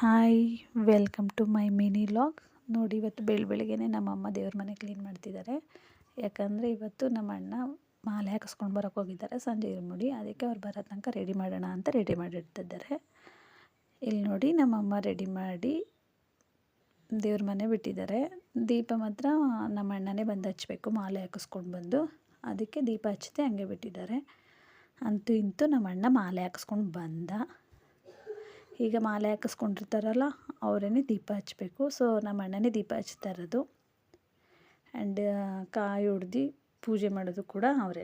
Hi, welcome to my mini vlog. ನೋಡಿ, ಇವತ್ತು ಬೆಳಗ್ಗೆನೇ ನಮ್ಮಮ್ಮ ದೇವ್ರ ಮನೆ ಕ್ಲೀನ್ ಮಾಡ್ತಿದ್ದಾರೆ. ಯಾಕಂದರೆ ಇವತ್ತು ನಮ್ಮ ಅಣ್ಣ ಮಾಲೆ ಹಾಕಿಸ್ಕೊಂಡು ಬರೋಕ್ಕೆ ಹೋಗಿದ್ದಾರೆ ಸಂಜೆ ಇರುಮುಡಿ. ಅದಕ್ಕೆ ಅವ್ರು ಬರೋ ತನಕ ರೆಡಿ ಮಾಡೋಣ ಅಂತ ರೆಡಿ ಮಾಡಿಡ್ತಿದ್ದಾರೆ. ಇಲ್ಲಿ ನೋಡಿ, ನಮ್ಮಮ್ಮ ರೆಡಿ ಮಾಡಿ ದೇವ್ರ ಮನೆ ಬಿಟ್ಟಿದ್ದಾರೆ. ದೀಪ ಮಾತ್ರ ನಮ್ಮ ಅಣ್ಣನೇ ಬಂದು ಹಚ್ಚಬೇಕು, ಮಾಲೆ ಹಾಕಿಸ್ಕೊಂಡು ಬಂದು. ಅದಕ್ಕೆ ದೀಪ ಹಚ್ಚದೆ ಹಂಗೆ ಬಿಟ್ಟಿದ್ದಾರೆ. ಅಂತೂ ಇಂತೂ ನಮ್ಮ ಅಣ್ಣ ಮಾಲೆ ಹಾಕಿಸ್ಕೊಂಡು ಬಂದ. ಈಗ ಮಾಲೆ ಹಾಕಿಸ್ಕೊಂಡಿರ್ತಾರಲ್ಲ, ಅವರೇ ದೀಪ ಹಚ್ಚಬೇಕು. ಸೊ ನಮ್ಮ ಅಣ್ಣನೇ ದೀಪ ಹಚ್ತಾ ಇರೋದು. ಆ್ಯಂಡ್ ಕಾಯಿ ಹೊಡ್ದು ಪೂಜೆ ಮಾಡೋದು ಕೂಡ ಅವರೇ.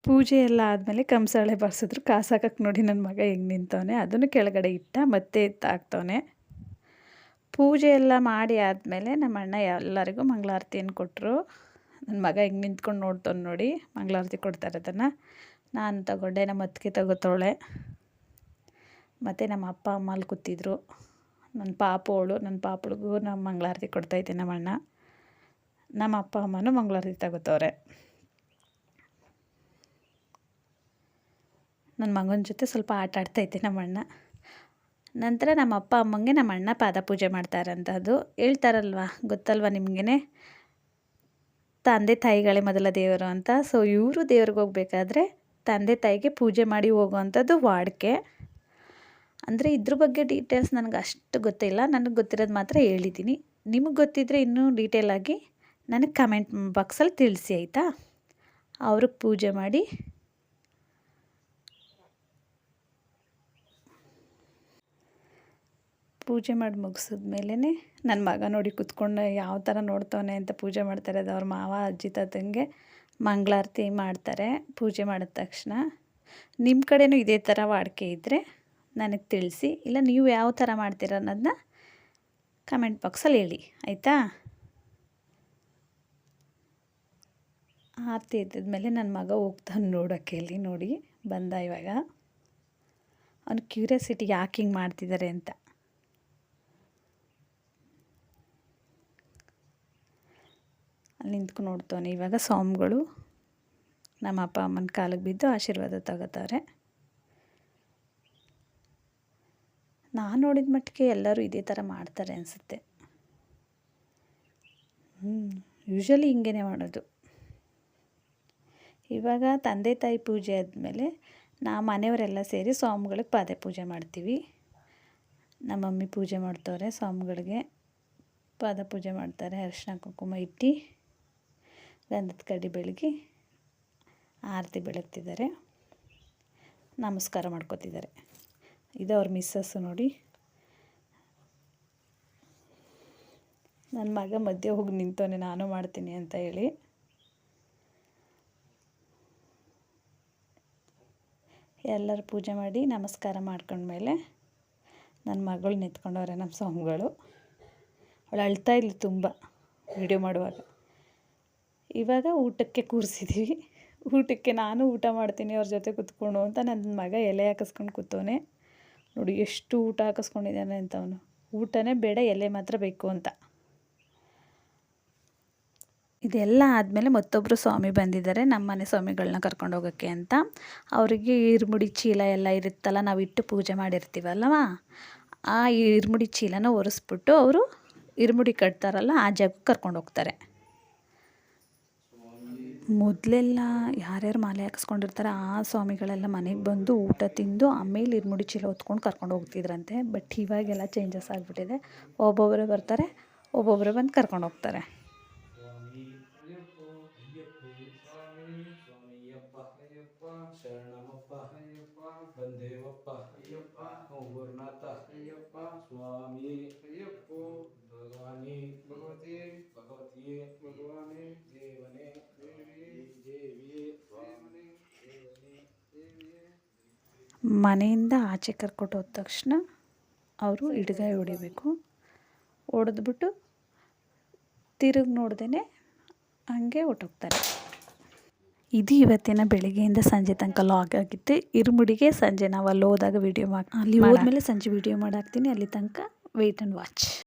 ಪೂಜೆ ಎಲ್ಲ ಆದಮೇಲೆ ಕಂಸಾಳೆ ಬಾರಿಸಿದ್ರು. ಕಾಸು ಹಾಕಕ್ಕೆ ನೋಡಿ ನನ್ನ ಮಗ ಹೆಂಗೆ ನಿಂತವನೆ. ಅದನ್ನು ಕೆಳಗಡೆ ಇಟ್ಟ ಮತ್ತೆ ಎತ್ತಾಕ್ತವನೆ. ಪೂಜೆ ಎಲ್ಲ ಮಾಡಿ ಆದಮೇಲೆ ನಮ್ಮ ಅಣ್ಣ ಎಲ್ಲರಿಗೂ ಮಂಗಳಾರತಿಯನ್ನು ಕೊಟ್ಟರು. ನನ್ನ ಮಗ ಹೆಂಗೆ ನಿಂತ್ಕೊಂಡು ನೋಡ್ತಾನೆ ನೋಡಿ, ಮಂಗಳಾರತಿ ಕೊಡ್ತಾರೆ ಅದನ್ನು. ನಾನು ತಗೊಂಡೆ, ನಮ್ಮ ಅತ್ತಿಗೆ ತಗೋತಾಳೆ, ಮತ್ತು ನಮ್ಮ ಅಪ್ಪ ಅಮ್ಮ ಅಲ್ಲಿ ಕೂತಿದ್ರು. ನನ್ನ ಪಾಪಳಿಗೂ ನಮ್ಮ ಮಂಗಳಾರತಿ ಕೊಡ್ತೈತೆ ನಮ್ಮ ಅಣ್ಣ. ನಮ್ಮ ಅಪ್ಪ ಅಮ್ಮನೂ ಮಂಗಳಾರತಿ ತಗೋತವ್ರೆ. ನನ್ನ ಮಗನ ಜೊತೆ ಸ್ವಲ್ಪ ಆಟ ಆಡ್ತೈತೆ ನಮ್ಮ ಅಣ್ಣ. ನಂತರ ನಮ್ಮ ಅಪ್ಪ ಅಮ್ಮಂಗೆ ನಮ್ಮ ಅಣ್ಣ ಪಾದ ಪೂಜೆ ಮಾಡ್ತಾರಂಥದ್ದು. ಹೇಳ್ತಾರಲ್ವ, ಗೊತ್ತಲ್ವ ನಿಮಗೇ, ತಂದೆ ತಾಯಿಗಳೇ ಮೊದಲ ದೇವರು ಅಂತ. ಸೊ ಇವರು ದೇವ್ರಿಗೆ ಹೋಗ್ಬೇಕಾದ್ರೆ ತಂದೆ ತಾಯಿಗೆ ಪೂಜೆ ಮಾಡಿ ಹೋಗುವಂಥದ್ದು ವಾಡಿಕೆ. ಅಂದರೆ ಇದ್ರ ಬಗ್ಗೆ ಡೀಟೇಲ್ಸ್ ನನಗೆ ಅಷ್ಟು ಗೊತ್ತಿಲ್ಲ. ನನಗೆ ಗೊತ್ತಿರೋದು ಮಾತ್ರ ಹೇಳಿದ್ದೀನಿ. ನಿಮಗೆ ಗೊತ್ತಿದ್ದರೆ ಇನ್ನೂ ಡೀಟೇಲಾಗಿ ನನಗೆ ಕಮೆಂಟ್ ಬಾಕ್ಸಲ್ಲಿ ತಿಳಿಸಿ, ಆಯಿತಾ. ಅವ್ರಿಗೆ ಪೂಜೆ ಮಾಡಿ ಮುಗಿಸಿದ್ಮೇಲೆ ನನ್ನ ಮಗ ನೋಡಿ ಕೂತ್ಕೊಂಡು ಯಾವ ಥರ ನೋಡ್ತವನೆ ಅಂತ ಪೂಜೆ ಮಾಡ್ತಾರೆ. ಅದು ಅವ್ರ ಮಾವ ಅಜ್ಜಿ ತಾತಂಗೆ ಮಂಗಳಾರತಿ ಮಾಡ್ತಾರೆ ಪೂಜೆ ಮಾಡಿದ ತಕ್ಷಣ. ನಿಮ್ಮ ಕಡೆನೂ ಇದೇ ಥರ ವಾಡಿಕೆ ಇದ್ದರೆ ನನಗೆ ತಿಳಿಸಿ, ಇಲ್ಲ ನೀವು ಯಾವ ಥರ ಮಾಡ್ತೀರ ಅನ್ನೋದನ್ನ ಕಮೆಂಟ್ ಬಾಕ್ಸಲ್ಲಿ ಹೇಳಿ, ಆಯಿತಾ. ಆರತಿ ಎತ್ತಿದ್ಮೇಲೆ ನನ್ನ ಮಗ ಹೋಗ್ತಾನೆ ನೋಡೋಕ್ಕೆ. ಇಲ್ಲಿ ನೋಡಿ ಬಂದ. ಇವಾಗ ಅವ್ನು ಕ್ಯೂರಿಯಾಸಿಟಿ ಯಾಕೆ ಹಿಂಗೆ ಮಾಡ್ತಿದ್ದಾರೆ ಅಂತ. ಅಲ್ಲಿ ನಿಂತ್ಕೊಂಡು ನೋಡ್ತಾನೆ. ಇವಾಗ ಸ್ವಾಮಿಗಳು ನಮ್ಮ ಅಪ್ಪ ಅಮ್ಮನ ಕಾಲಿಗೆ ಬಿದ್ದು ಆಶೀರ್ವಾದ ತಗೋತಾರೆ. ನಾನು ನೋಡಿದ ಮಟ್ಟಿಗೆ ಎಲ್ಲರೂ ಇದೇ ಥರ ಮಾಡ್ತಾರೆ ಅನಿಸುತ್ತೆ. ಯೂಶ್ವಲಿ ಹಿಂಗೇ ಮಾಡೋದು. ಇವಾಗ ತಂದೆ ತಾಯಿ ಪೂಜೆ ಆದಮೇಲೆ ಮನೆಯವರೆಲ್ಲ ಸೇರಿ ಸ್ವಾಮಿಗಳಿಗೆ ಪಾದ ಪೂಜೆ ಮಾಡ್ತೀವಿ. ನಮ್ಮ ಮಮ್ಮಿ ಪೂಜೆ ಮಾಡ್ತವ್ರೆ, ಸ್ವಾಮಿಗಳಿಗೆ ಪಾದ ಪೂಜೆ ಮಾಡ್ತಾರೆ. ಅರಿಶಿನ ಕುಂಕುಮ ಇಟ್ಟು ಗಂಧದ ಕಡ್ಡಿ ಬೆಳಗಿ ಆರತಿ ಬೆಳಗ್ತಿದ್ದಾರೆ, ನಮಸ್ಕಾರ ಮಾಡ್ಕೋತಿದ್ದಾರೆ. ಇದು ಅವ್ರ ಮಿಸ್ಸಸ್ಸು ನೋಡಿ. ನನ್ನ ಮಗ ಮಧ್ಯೆ ಹೋಗಿ ನಿಂತವನೆ, ನಾನು ಮಾಡ್ತೀನಿ ಅಂತ ಹೇಳಿ. ಎಲ್ಲರೂ ಪೂಜೆ ಮಾಡಿ ನಮಸ್ಕಾರ ಮಾಡ್ಕೊಂಡ್ಮೇಲೆ ನನ್ನ ಮಗಳು ನಿಂತ್ಕೊಂಡವ್ರೆ ನಮ್ಮ ಸ್ವಾಮಿಗಳು. ಅವಳು ಅಳ್ತಾ ಇದ್ಲು ತುಂಬ ವಿಡಿಯೋ ಮಾಡುವಾಗ. ಇವಾಗ ಊಟಕ್ಕೆ ಕೂರಿಸಿದ್ದೀವಿ. ಊಟಕ್ಕೆ ನಾನು ಊಟ ಮಾಡ್ತೀನಿ ಅವ್ರ ಜೊತೆ ಕೂತ್ಕೊಂಡು ಅಂತ ನನ್ನ ಮಗ ಎಲೆ ಹಾಕಿಸ್ಕೊಂಡು ಕೂತವನೆ. ನೋಡಿ ಎಷ್ಟು ಊಟ ಹಾಕಿಸ್ಕೊಂಡಿದ್ದಾನೆ ಅಂತ. ಅವನು ಊಟನೇ ಬೇಡ, ಎಲೆ ಮಾತ್ರ ಬೇಕು ಅಂತ. ಇದೆಲ್ಲ ಆದಮೇಲೆ ಮತ್ತೊಬ್ಬರು ಸ್ವಾಮಿ ಬಂದಿದ್ದಾರೆ, ನಮ್ಮ ಮನೆ ಸ್ವಾಮಿಗಳನ್ನ ಕರ್ಕೊಂಡು ಹೋಗೋಕ್ಕೆ ಅಂತ. ಅವರಿಗೆ ಇರುಮುಡಿ ಚೀಲ ಎಲ್ಲ ಇರುತ್ತಲ್ಲ, ನಾವು ಇಟ್ಟು ಪೂಜೆ ಮಾಡಿರ್ತೀವಲ್ಲವ, ಆ ಇರುಮುಡಿ ಚೀಲನ ಒರೆಸ್ಬಿಟ್ಟು ಅವರು ಇರುಮುಡಿ ಕಟ್ತಾರಲ್ಲ ಆ ಜಾಗಕ್ಕೆ ಕರ್ಕೊಂಡು ಹೋಗ್ತಾರೆ. ಮೊದಲೆಲ್ಲ ಯಾರ್ಯಾರು ಮಾಲೆ ಹಾಕಿಸ್ಕೊಂಡಿರ್ತಾರೆ ಆ ಸ್ವಾಮಿಗಳೆಲ್ಲ ಮನೆಗೆ ಬಂದು ಊಟ ತಿಂದು ಆಮೇಲೆ ಇರುಮುಡಿ ಚೀಲ ಹೊತ್ಕೊಂಡು ಕರ್ಕೊಂಡು ಹೋಗ್ತಿದ್ರಂತೆ. ಬಟ್ ಇವಾಗೆಲ್ಲ ಚೇಂಜಸ್ ಆಗಿಬಿಟ್ಟಿದೆ. ಒಬ್ಬೊಬ್ಬರೇ ಬರ್ತಾರೆ, ಒಬ್ಬೊಬ್ಬರೇ ಬಂದು ಕರ್ಕೊಂಡು ಹೋಗ್ತಾರೆ. ಶರಣಮಪ್ಪ ಅಯ್ಯಪ್ಪ, ಬಂದೇವಪ್ಪ ಅಯ್ಯಪ್ಪ, ಗುರುನಾಥ ಅಯ್ಯಪ್ಪ, ಸ್ವಾಮಿ ಅಯ್ಯಪ್ಪ, ಭಗವಾನಿ ಭಗವತಿಯೇ ಭಗವತಿಯೇ, ಭಗವಾನೇ ದೇವನೇ ದೇವಿಯೇ ದೇವಿಯೇ, ಸ್ವಾಮಿ ದೇವನೇ ದೇವಿಯೇ. ಮನೆಯಿಂದ ಆಚೆ ಕರ್ಕೊಂಡು ಹೋದ ತಕ್ಷಣ ಅವರು ಹಿಡ್ಗಾಯಿ ಹೊಡಿಬೇಕು. ಹೊಡೆದ್ಬಿಟ್ಟು ತಿರುಗಿ ನೋಡ್ದೇ ಹಂಗೆ ಹೊಟ್ಟೋಗ್ತಾರೆ. ಇದು ಇವತ್ತಿನ ಬೆಳಿಗ್ಗೆಯಿಂದ ಸಂಜೆ ತನಕ ಲಾಗ್ ಆಗಿತ್ತು. ಇರುಮುಡಿಗೆ ಸಂಜೆ ನಾವು ಅಲ್ಲಿ ಹೋದಾಗ ವೀಡಿಯೋ ಅಲ್ಲಿ ಹೋದ್ಮೇಲೆ ಸಂಜೆ ವೀಡಿಯೋ ಮಾಡಾಕ್ತೀನಿ. ಅಲ್ಲಿ ತನಕ ವೆಯ್ಟ್ ಆ್ಯಂಡ್ ವಾಚ್.